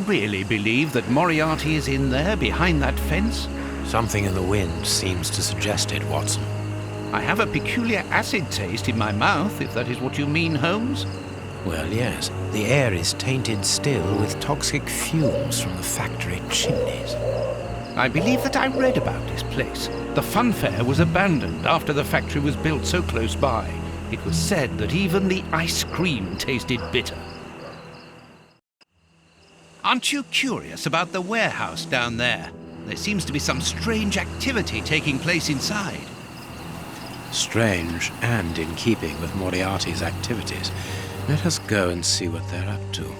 really believe that Moriarty is in there, behind that fence? Something in the wind seems to suggest it, Watson. I have a peculiar acid taste in my mouth, if that is what you mean, Holmes. Well, yes. The air is tainted still with toxic fumes from the factory chimneys. I believe that I read about this place. The funfair was abandoned after the factory was built so close by. It was said that even the ice cream tasted bitter. Aren't you curious about the warehouse down there? There seems to be some strange activity taking place inside. Strange and in keeping with Moriarty's activities. Let us go and see what they're up to.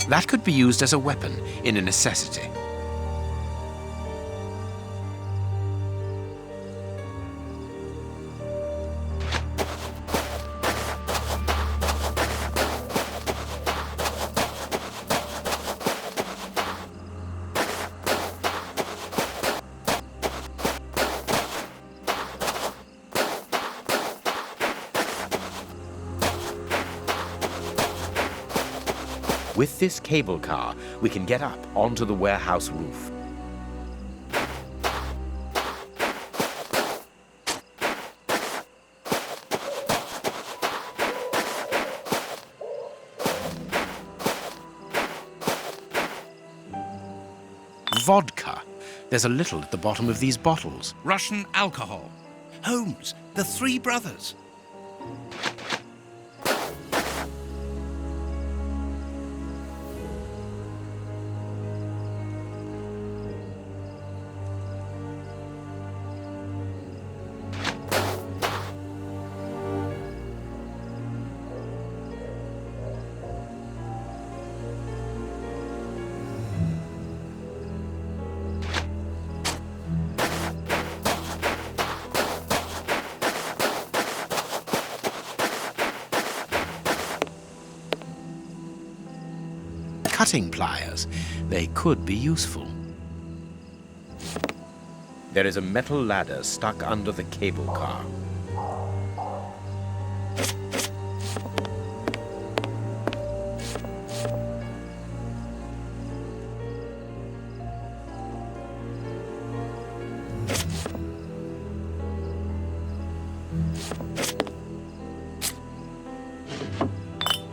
That could be used as a weapon in a necessity. With this cable car, we can get up onto the warehouse roof. Vodka. There's a little at the bottom of these bottles. Russian alcohol. Holmes, the three brothers. Cutting pliers. They could be useful. There is a metal ladder stuck under the cable car.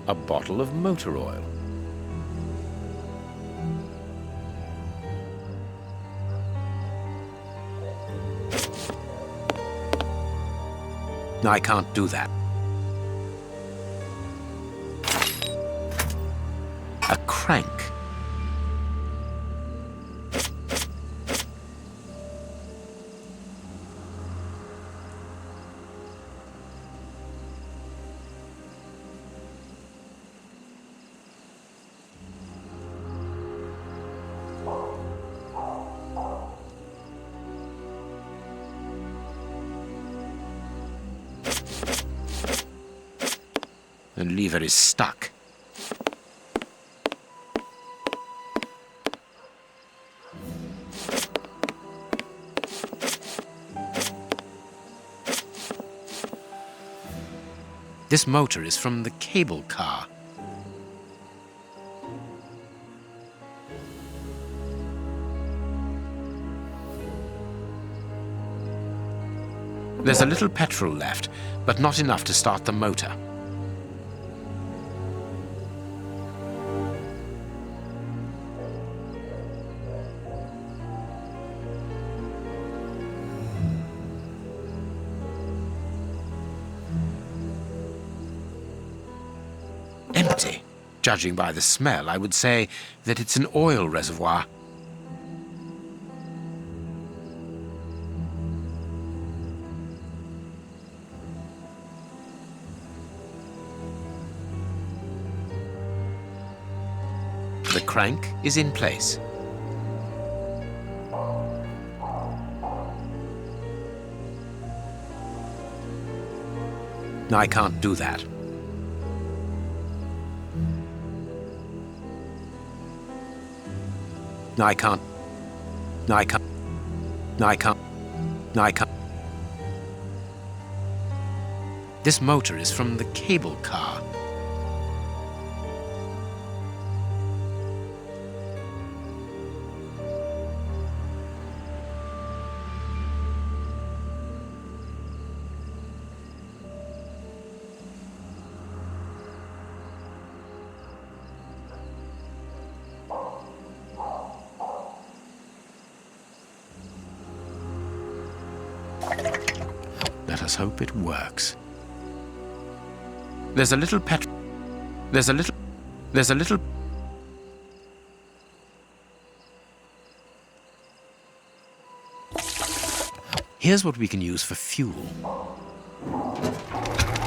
A bottle of motor oil. I can't do that. A crank. The lever is stuck. This motor is from the cable car. There's a little petrol left, but not enough to start the motor. Judging by the smell, I would say that it's an oil reservoir. The crank is in place. I can't do that. I can't. I can't. I can't. I can't. This motor is from the cable car. Let us hope it works. There's a little There's a little... Here's what we can use for fuel.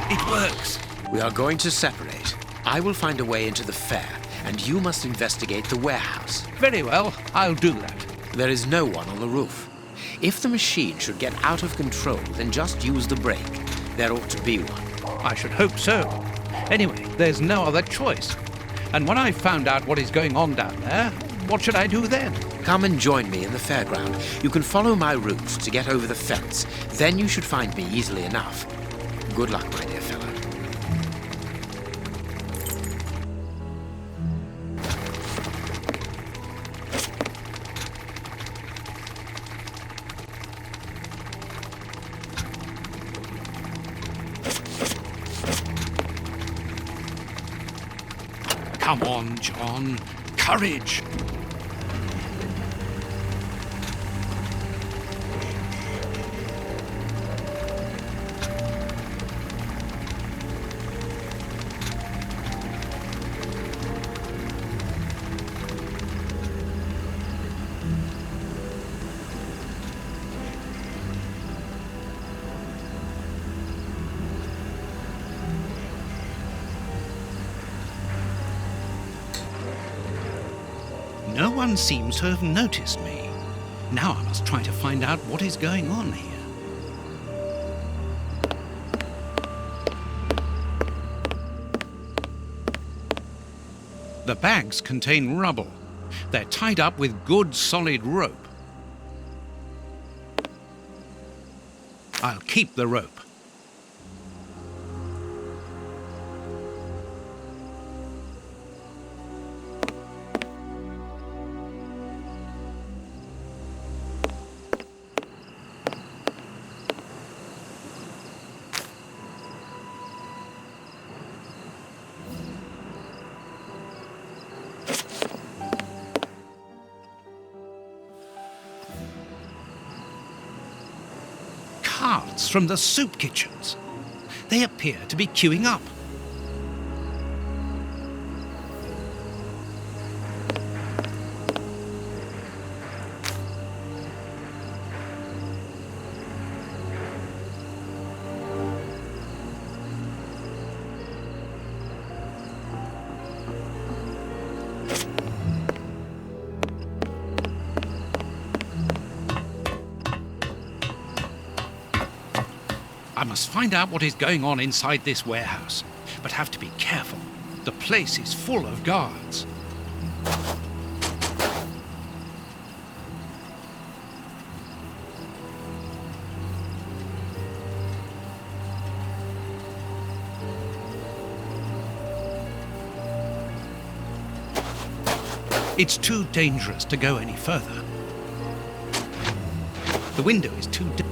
It works. We are going to separate. I will find a way into the fair, and you must investigate the warehouse. Very well, I'll do that. There is no one on the roof. If the machine should get out of control, then just use the brake. There ought to be one. I should hope so. Anyway, there's no other choice. And when I've found out what is going on down there, what should I do then? Come and join me in the fairground. You can follow my route to get over the fence. Then you should find me easily enough. Good luck, my dear fellow. Come on, John. Courage! No one seems to have noticed me. Now I must try to find out what is going on here. The bags contain rubble. They're tied up with good solid rope. I'll keep the rope. Carts from the soup kitchens. They appear to be queuing up. I must find out what is going on inside this warehouse, but have to be careful. The place is full of guards. It's too dangerous to go any further. The window is too deep.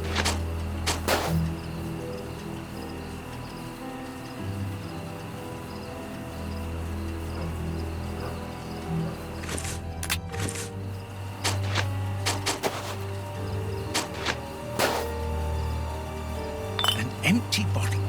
Empty bottle.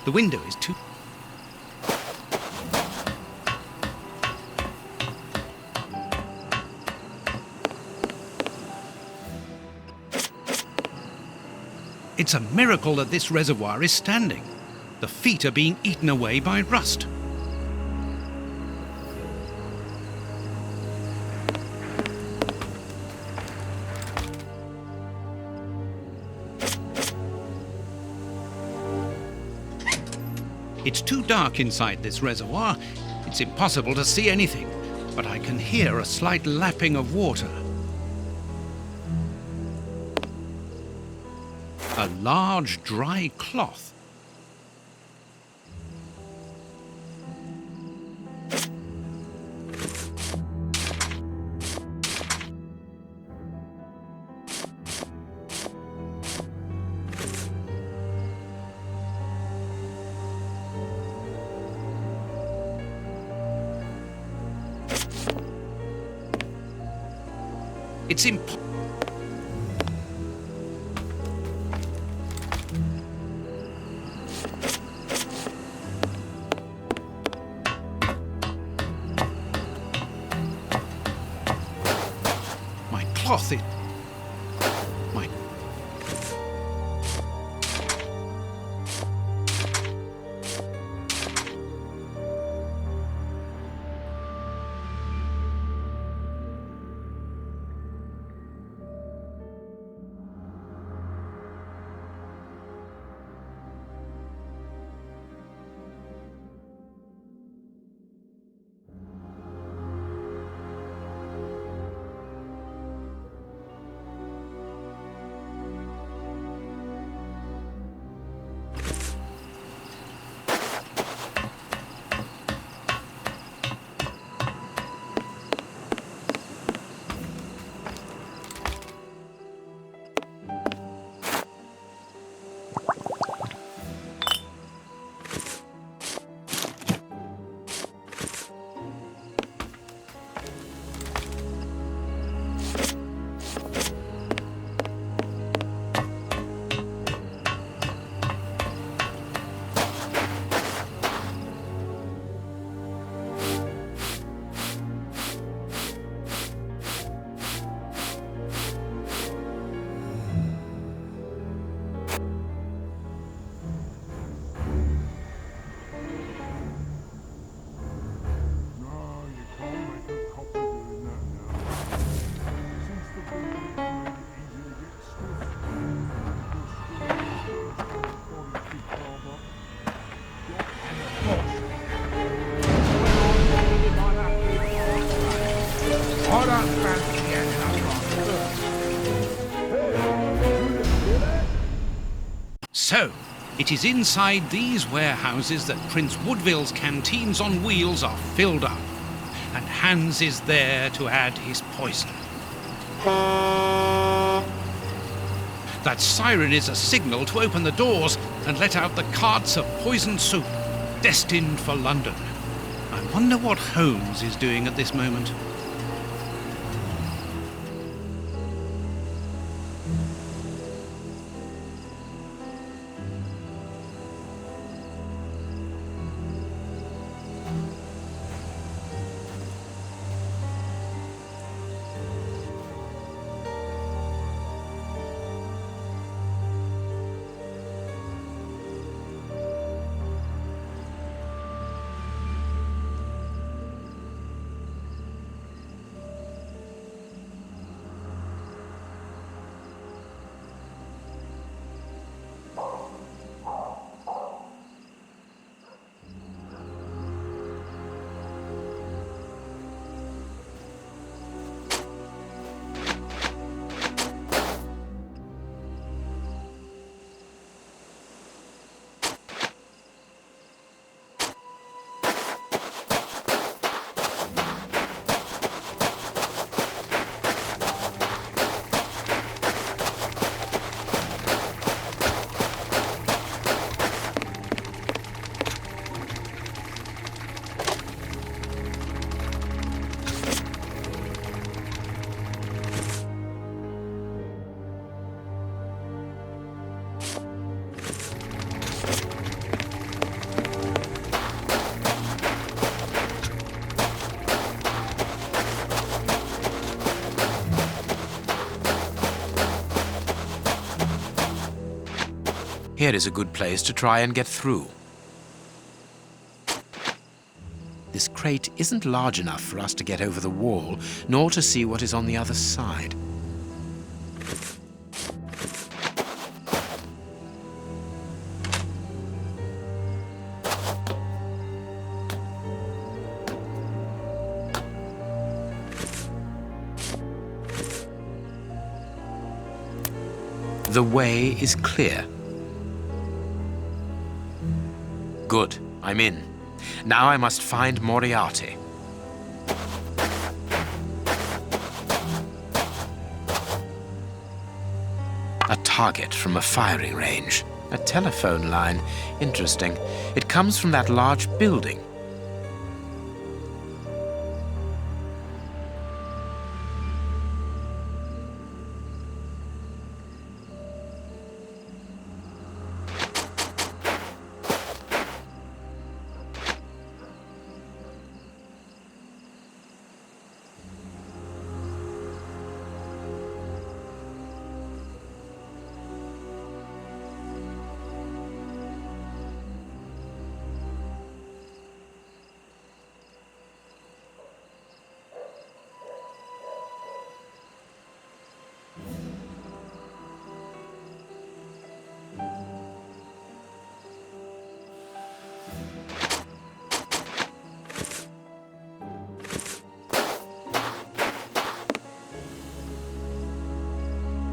The window is too... It's a miracle that this reservoir is standing. The feet are being eaten away by rust. It's too dark inside this reservoir. It's impossible to see anything, but I can hear a slight lapping of water. A large dry cloth. It's impossible. Cloth it. My... So, it is inside these warehouses that Prince Woodville's canteens on wheels are filled up, and Hans is there to add his poison. That siren is a signal to open the doors and let out the carts of poisoned soup, destined for London. I wonder what Holmes is doing at this moment. Here is a good place to try and get through. This crate isn't large enough for us to get over the wall, nor to see what is on the other side. The way is clear. Good, I'm in. Now I must find Moriarty. A target from a firing range. A telephone line. Interesting. It comes from that large building.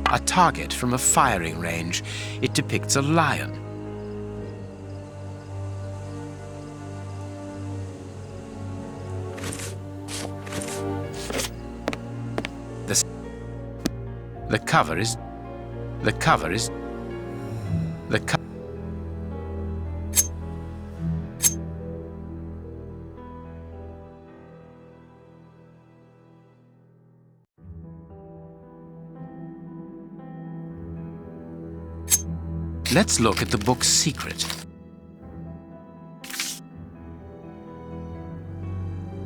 A target from a firing range. It depicts a lion. The cover is... Let's look at the book's secret.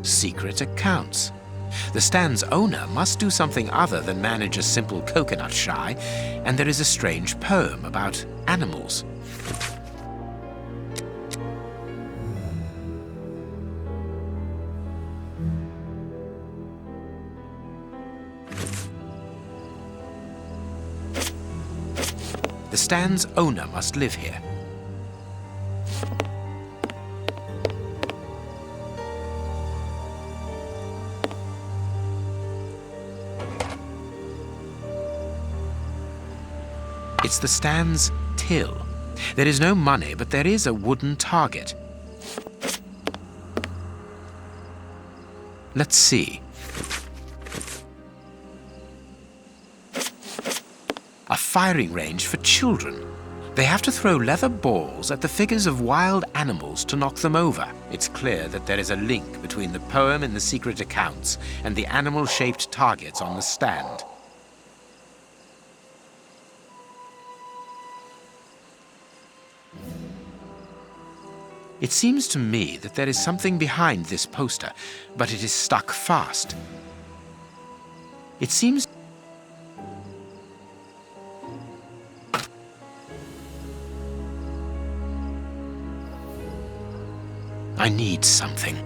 Secret accounts. The stand's owner must do something other than manage a simple coconut shy, and there is a strange poem about animals. The stand's owner must live here. It's the stand's till. There is no money, but there is a wooden target. Let's see. A firing range for children. They have to throw leather balls at the figures of wild animals to knock them over. It's clear that there is a link between the poem in the secret accounts and the animal-shaped targets on the stand. It seems to me that there is something behind this poster, but it is stuck fast. It seems... I need something.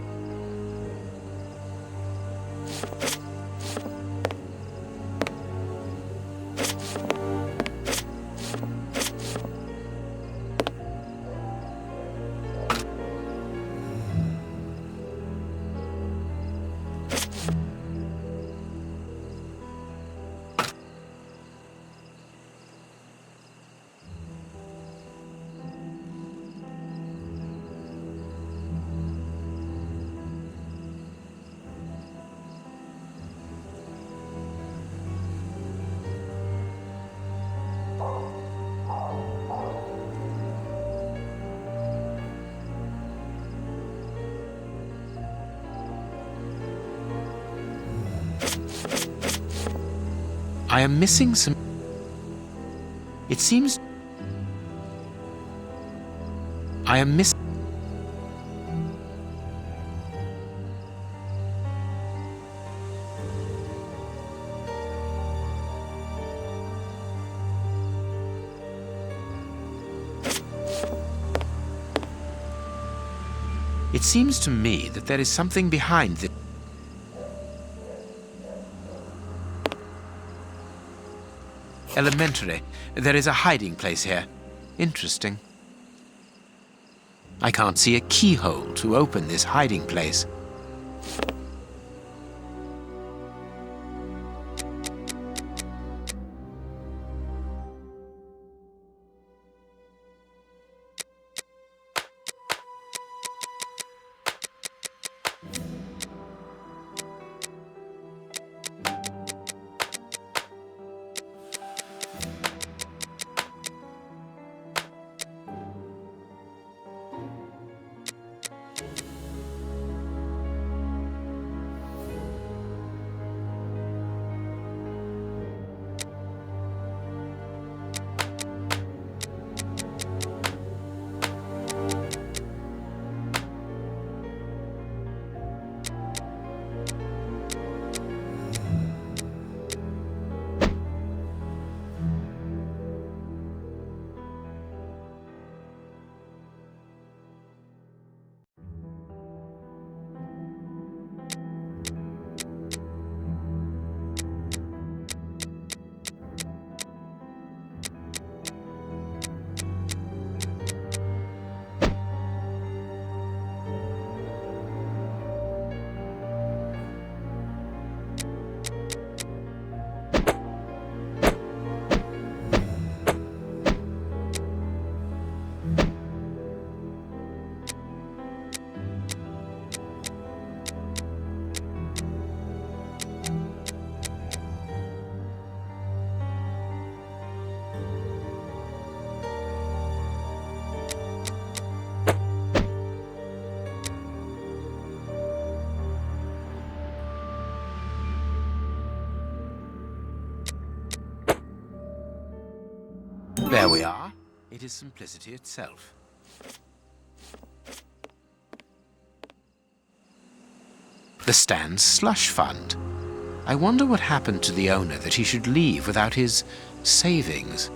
I am missing some... It seems... I am missing... It seems to me that there is something behind the... Elementary. There is a hiding place here. Interesting. I can't see a keyhole to open this hiding place. There we are. It is simplicity itself. The Stan's slush fund. I wonder what happened to the owner that he should leave without his savings.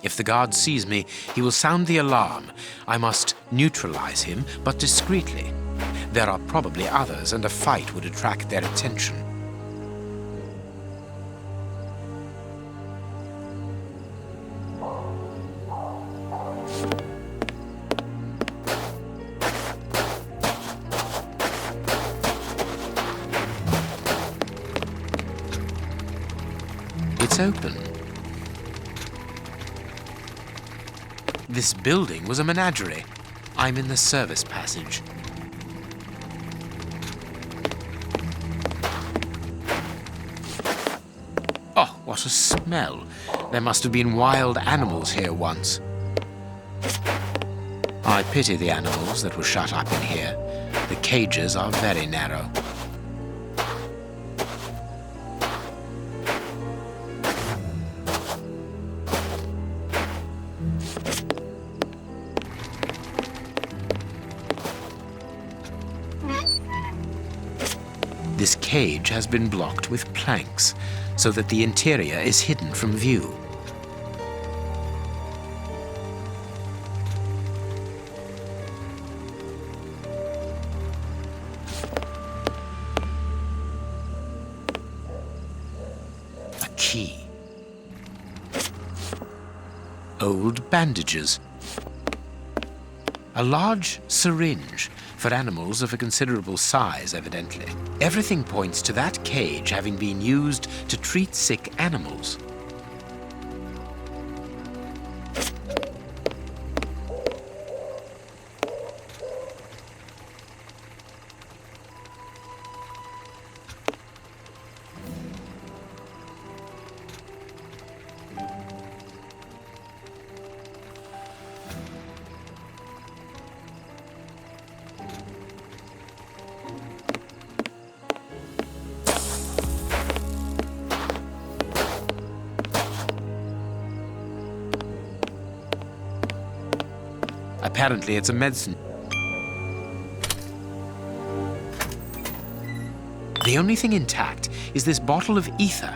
If the guard sees me, he will sound the alarm. I must neutralize him, but discreetly. There are probably others, and a fight would attract their attention. It's open. This building was a menagerie. I'm in the service passage. Oh, what a smell. There must have been wild animals here once. I pity the animals that were shut up in here. The cages are very narrow. This cage has been blocked with planks, so that the interior is hidden from view. A key. Old bandages. A large syringe. For animals of a considerable size, evidently. Everything points to that cage having been used to treat sick animals. Apparently it's a medicine. The only thing intact is this bottle of ether.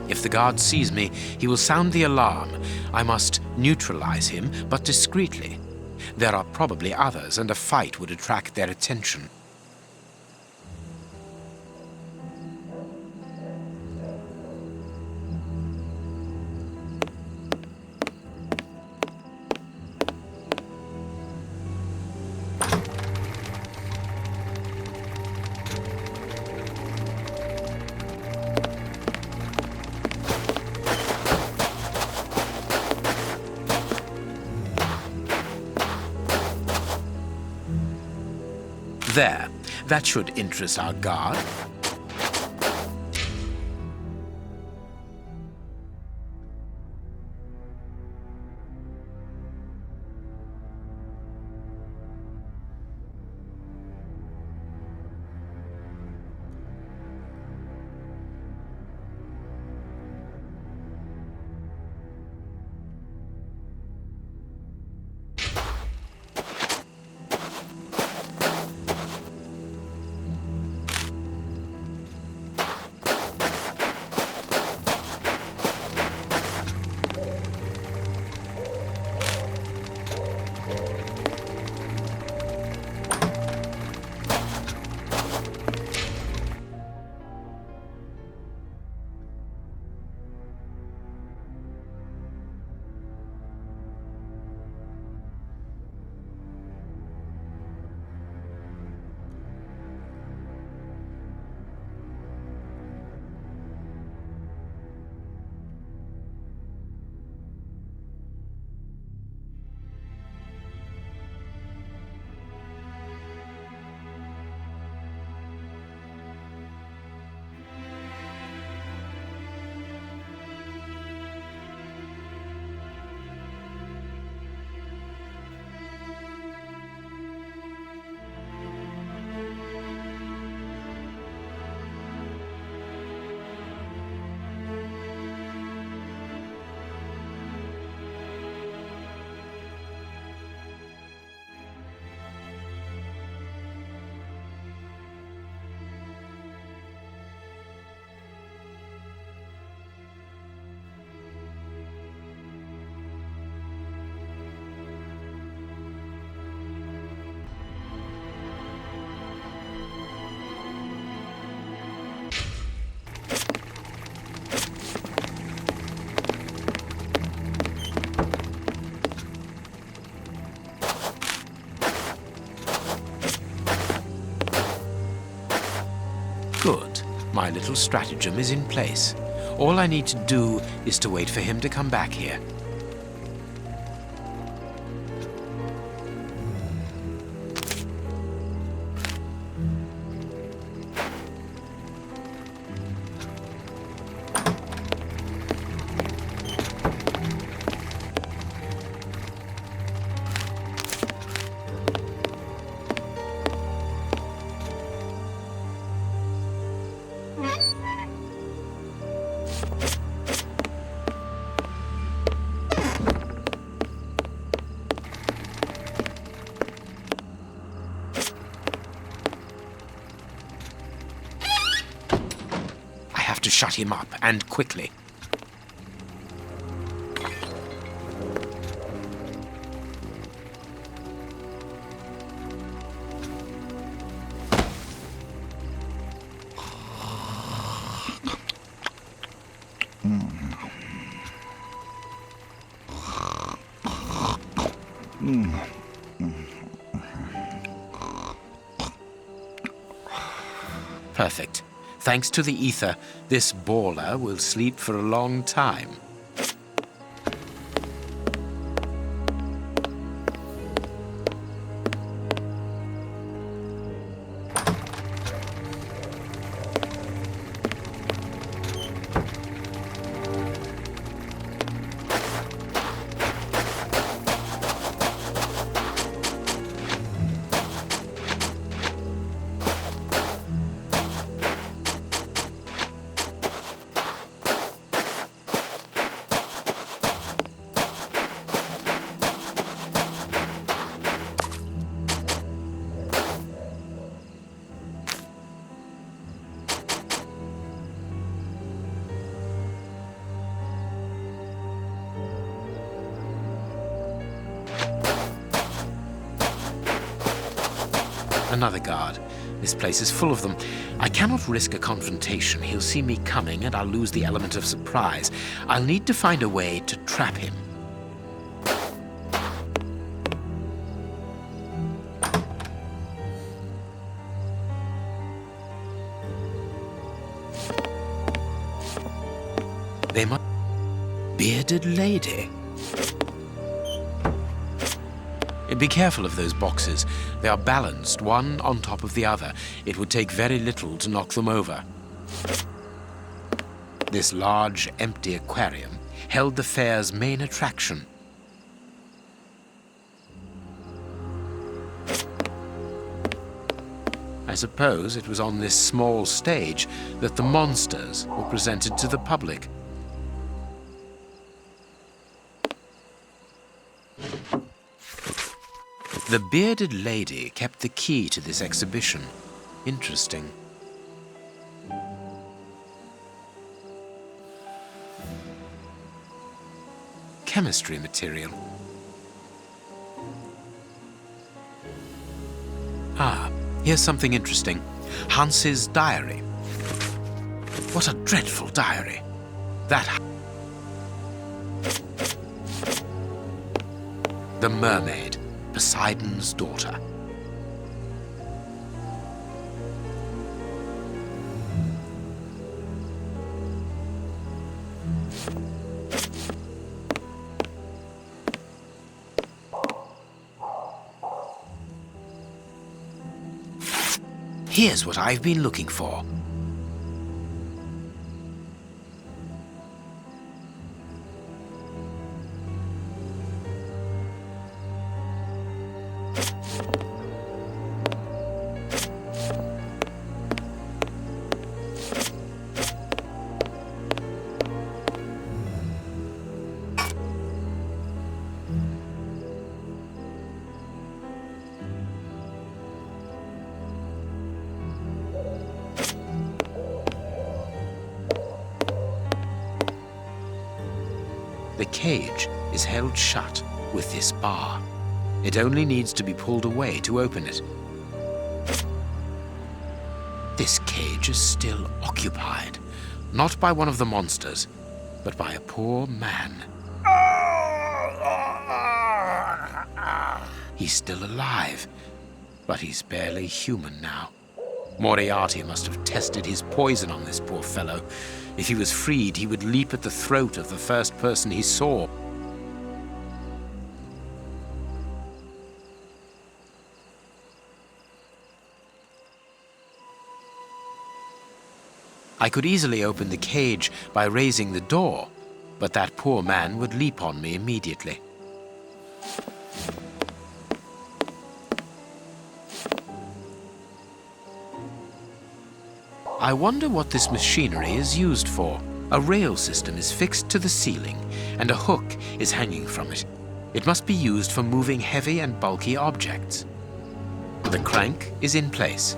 If the guard sees me, he will sound the alarm. I must neutralize him, but discreetly. There are probably others, and a fight would attract their attention. There, that should interest our guard. Good. My little stratagem is in place. All I need to do is to wait for him to come back here. To shut him up, and quickly. Perfect. Thanks to the ether, this baller will sleep for a long time. Another guard. This place is full of them. I cannot risk a confrontation. He'll see me coming and I'll lose the element of surprise. I'll need to find a way to trap him. They must... Bearded lady. Be careful of those boxes. They are balanced, one on top of the other. It would take very little to knock them over. This large, empty aquarium held the fair's main attraction. I suppose it was on this small stage that the monsters were presented to the public. The bearded lady kept the key to this exhibition. Interesting. Chemistry material. Ah, here's something interesting. Hans's diary. What a dreadful diary. That... The mermaid. Poseidon's daughter. Here's what I've been looking for. The cage is held shut with this bar. It only needs to be pulled away to open it. This cage is still occupied, not by one of the monsters, but by a poor man. He's still alive, but he's barely human now. Moriarty must have tested his poison on this poor fellow. If he was freed, he would leap at the throat of the first person he saw. I could easily open the cage by raising the door, but that poor man would leap on me immediately. I wonder what this machinery is used for. A rail system is fixed to the ceiling, and a hook is hanging from it. It must be used for moving heavy and bulky objects. The crank is in place.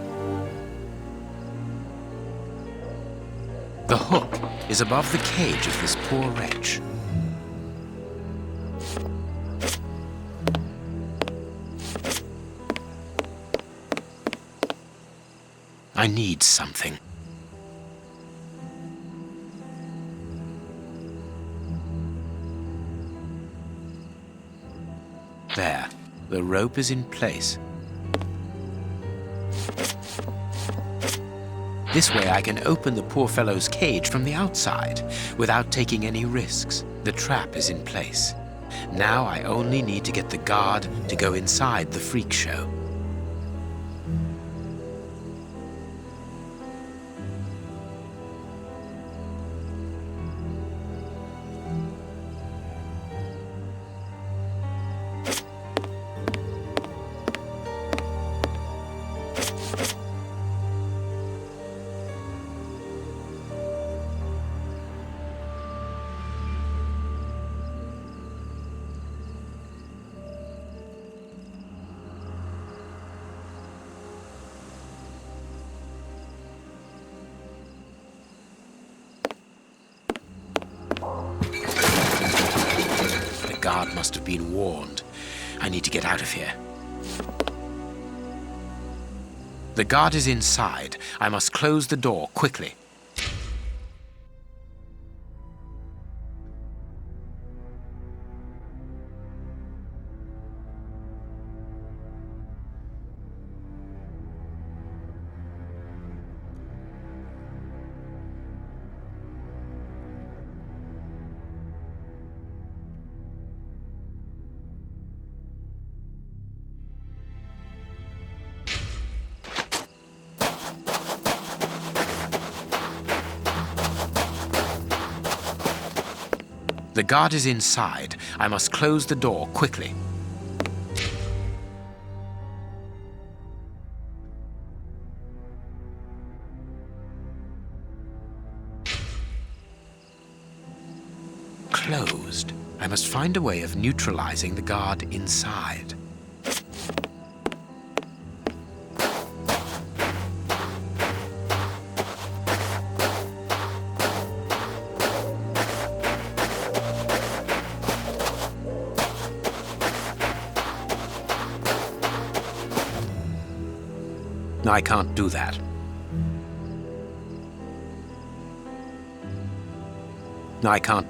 The hook is above the cage of this poor wretch. I need something. There, the rope is in place. This way I can open the poor fellow's cage from the outside without taking any risks. The trap is in place. Now I only need to get the guard to go inside the freak show. The guard must have been warned. I need to get out of here. The guard is inside. I must close the door quickly. The guard is inside. I must close the door quickly. Closed. I must find a way of neutralizing the guard inside. I can't do that. I can't.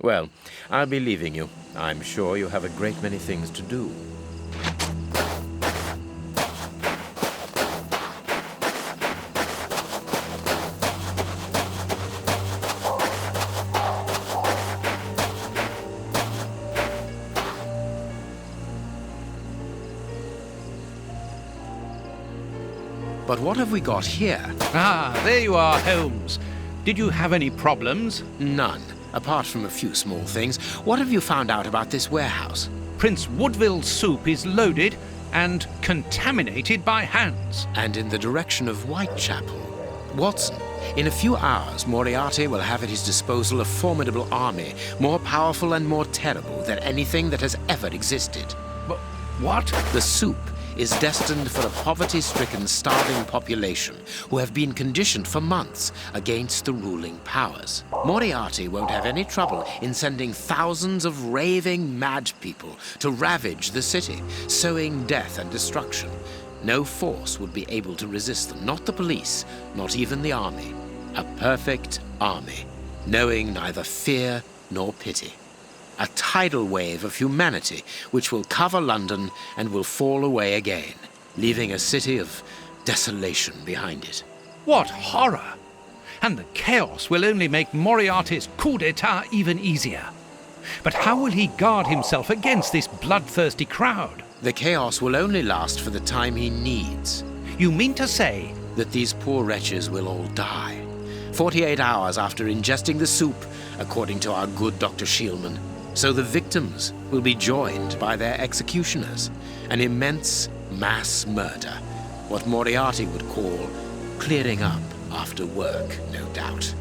Well, I'll be leaving you. I'm sure you have a great many things to do. But what have we got here? Ah, there you are, Holmes. Did you have any problems? None, apart from a few small things. What have you found out about this warehouse? Prince Woodville's soup is loaded and contaminated by hands. And in the direction of Whitechapel. Watson, in a few hours, Moriarty will have at his disposal a formidable army, more powerful and more terrible than anything that has ever existed. But what? The soup is destined for a poverty-stricken, starving population who have been conditioned for months against the ruling powers. Moriarty won't have any trouble in sending thousands of raving mad people to ravage the city, sowing death and destruction. No force would be able to resist them, not the police, not even the army. A perfect army, knowing neither fear nor pity. A tidal wave of humanity which will cover London and will fall away again, leaving a city of desolation behind it. What horror! And the chaos will only make Moriarty's coup d'etat even easier. But how will he guard himself against this bloodthirsty crowd? The chaos will only last for the time he needs. You mean to say that these poor wretches will all die 48 hours after ingesting the soup, according to our good Dr. Shielman. So the victims will be joined by their executioners. An immense mass murder. What Moriarty would call clearing up after work, no doubt.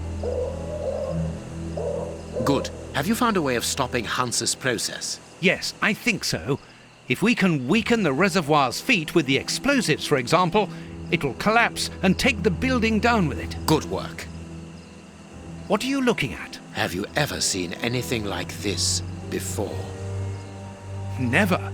Good. Have you found a way of stopping Hans's process? Yes, I think so. If we can weaken the reservoir's feet with the explosives, for example, it will collapse and take the building down with it. Good work. What are you looking at? Have you ever seen anything like this before? Never.